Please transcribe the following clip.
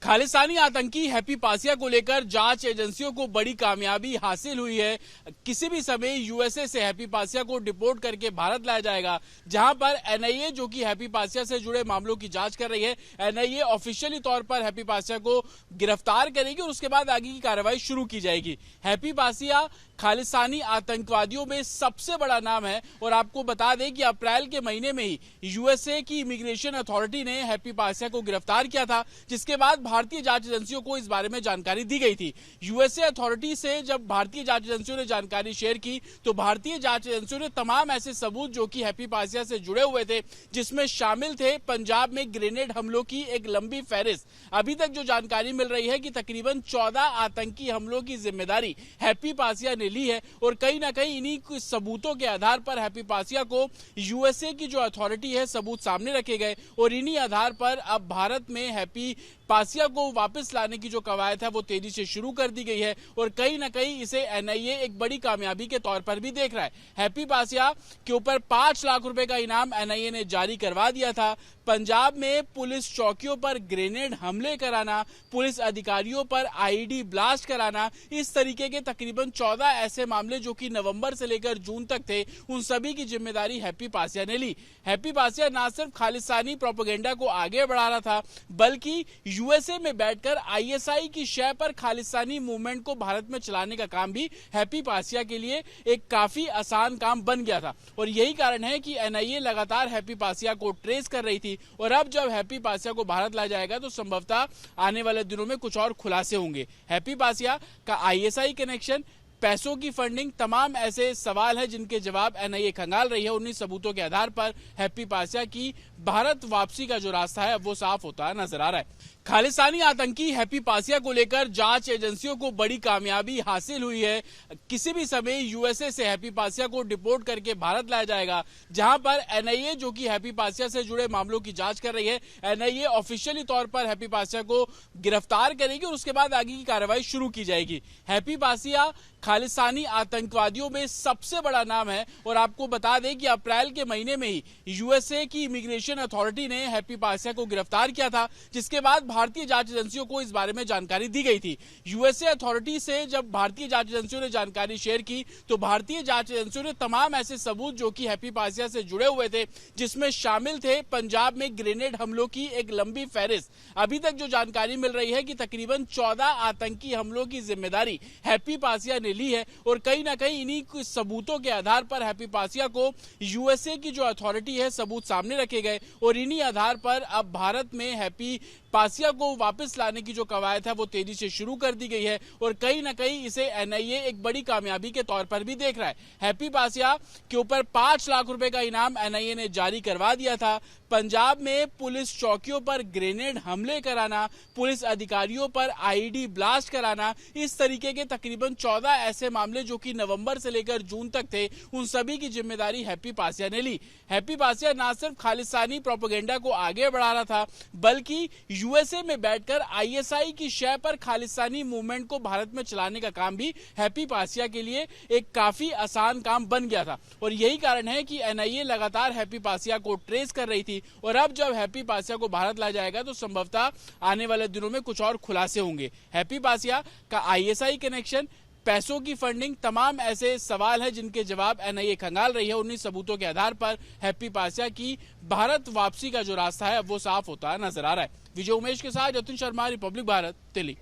खालिस्तानी आतंकी हैप्पी पासिया को लेकर जांच एजेंसियों को बड़ी कामयाबी हासिल हुई है। किसी भी समय यूएसए से हैप्पी पासिया को डिपोर्ट करके भारत लाया जाएगा, जहां पर एनआईए जो कि हैप्पी पासिया से जुड़े मामलों की जांच कर रही है, एनआईए ऑफिशियली तौर पर हैप्पी पासिया को गिरफ्तार करेगी और उसके बाद आगे की कार्रवाई शुरू की जाएगी। हैप्पी पासिया खालिस्तानी आतंकवादियों में सबसे बड़ा नाम है और आपको बता दें कि अप्रैल के महीने में ही यूएसए की इमिग्रेशन अथॉरिटी ने हैप्पी पासिया को गिरफ्तार किया था, जिसके बाद भारतीय जांच एजेंसियों को इस बारे में जानकारी दी गई थी। यूएसए अथॉरिटी से जब भारतीय जांच एजेंसियों ने जानकारी शेयर की तो भारतीय जांच एजेंसियों ने तमाम ऐसे सबूत जो कि हैप्पी पासिया से जुड़े हुए थे, जिसमें शामिल थे पंजाब में ग्रेनेड हमलों की एक लंबी फहरिस्त। अभी तक जो जानकारी मिल रही है कि तकरीबन 14 आतंकी हमलों की जिम्मेदारी हैप्पी पासिया ने ली है और कहीं ना कहीं इन्हीं सबूतों के आधार पर हैप्पी पासिया को यूएसए की जो अथॉरिटी है सबूत सामने रखे गए और इन्हीं आधार पर अब भारत में हैप्पी पासिया को वापस लाने की जो कवायद है वो तेजी से शुरू कर दी गई है और कहीं ना कहीं इसे एनआईए एक बड़ी कामयाबी के तौर पर भी देख रहा है। हैप्पी पासिया के ऊपर 5 लाख रुपए का इनाम एनआईए ने जारी करवा दिया था। पंजाब में पुलिस चौकियों पर ग्रेनेड हमले कराना, पुलिस अधिकारियों पर आईईडी ब्लास्ट कराना, इस तरीके के तकरीबन 14 ऐसे मामले जो कि नवंबर से लेकर जून तक थे, उन सभी की जिम्मेदारी हैप्पी पासिया ने ली। हैप्पी पासिया न सिर्फ खालिस्तानी प्रोपेगेंडा को आगे बढ़ा रहा था, बल्कि यूएसए में बैठकर आईएसआई की शय पर खालिस्तानी मूवमेंट को भारत में चलाने का काम भी हैप्पी पासिया के लिए एक काफी आसान काम बन गया था और यही कारण है कि एनआईए लगातार हैप्पी पासिया को ट्रेस कर रही थी और अब जब हैप्पी पासिया को भारत लाया जाएगा तो संभवतः आने वाले दिनों में कुछ और खुलासे होंगे। हैप्पी पासिया का आईएसआई कनेक्शन, पैसों की फंडिंग, तमाम ऐसे सवाल हैं जिनके जवाब एनआईए खंगाल रही है। उन्हीं सबूतों के आधार पर हैप्पी पासिया की भारत वापसी का जो रास्ता है वो साफ होता नजर आ रहा है। खालिस्तानी आतंकी हैप्पी पासिया को लेकर जांच एजेंसियों को बड़ी कामयाबी हासिल हुई है। किसी भी समय यूएसए से हैप्पी पासिया को डिपोर्ट करके भारत लाया जाएगा, जहां पर एनआईए जो कि हैप्पी पासिया से जुड़े मामलों की जांच कर रही है, एनआईए ऑफिशियली तौर पर हैप्पी पासिया को गिरफ्तार करेगी और उसके बाद आगे की कार्रवाई शुरू की जाएगी। हैप्पी पासिया खालिस्तानी आतंकवादियों में सबसे बड़ा नाम है और आपको बता दें कि अप्रैल के महीने में ही यूएसए की इमिग्रेशन अथॉरिटी ने हैप्पी पासिया को गिरफ्तार किया था, जिसके बाद भारतीय जांच एजेंसियों को इस बारे में जानकारी दी गई थी। यूएसए अथॉरिटी से जब भारतीय जांच एजेंसियों ने जानकारी शेयर की तो भारतीय जांच एजेंसियों ने तमाम ऐसे सबूत जो कि हैप्पी पासिया से जुड़े हुए थे, जिसमें शामिल थे पंजाब में ग्रेनेड हमलों की एक लंबी फहरिस्त। अभी तक जो जानकारी मिल रही है कि तकरीबन 14 आतंकी हमलों की जिम्मेदारी हैप्पी पासिया ने ली है और कहीं ना कहीं इन्हीं सबूतों के आधार पर हैप्पी पासिया को यूएसए की जो अथॉरिटी है सबूत सामने रखे गए और इन्हीं आधार पर अब भारत में हैप्पी पासिया को वापस लाने की जो कवायद है वो तेजी से शुरू कर दी गई है और कहीं ना कहीं इसे एनआईए एक बड़ी कामयाबी के तौर पर भी देख रहा है। हैप्पी पासिया के ऊपर 5 लाख रुपए का इनाम एनआईए ने जारी करवा दिया था। पंजाब में पुलिस चौकियों पर ग्रेनेड हमले कराना, पुलिस अधिकारियों पर आईईडी ब्लास्ट कराना, इस तरीके के तकरीबन 14 ऐसे मामले जो कि नवंबर से लेकर जून तक थे, उन सभी की जिम्मेदारी हैप्पी पासिया ने ली। हैप्पी पासिया न सिर्फ खालिस्तानी प्रोपेगेंडा को आगे बढ़ा रहा था, बल्कि यूएसए में बैठकर आईएसआई की शय पर खालिस्तानी मूवमेंट को भारत में चलाने का काम भी हैप्पी पासिया के लिए एक काफी आसान काम बन गया था और यही कारण है कि एनआईए लगातार हैप्पी पासिया को ट्रेस कर रही थी और अब जब हैप्पी पासिया को भारत लाया जाएगा तो संभवतः आने वाले दिनों में कुछ और खुलासे होंगे। हैप्पी पासिया का आईएसआई कनेक्शन, पैसों की फंडिंग, तमाम ऐसे सवाल हैं जिनके जवाब एनआईए खंगाल रही है। उन्हीं सबूतों के आधार पर हैप्पी पासिया की भारत वापसी का जो रास्ता है वो साफ होता नजर आ रहा है। विजय उमेश के साथ जतिन शर्मा, रिपब्लिक भारत, दिल्ली।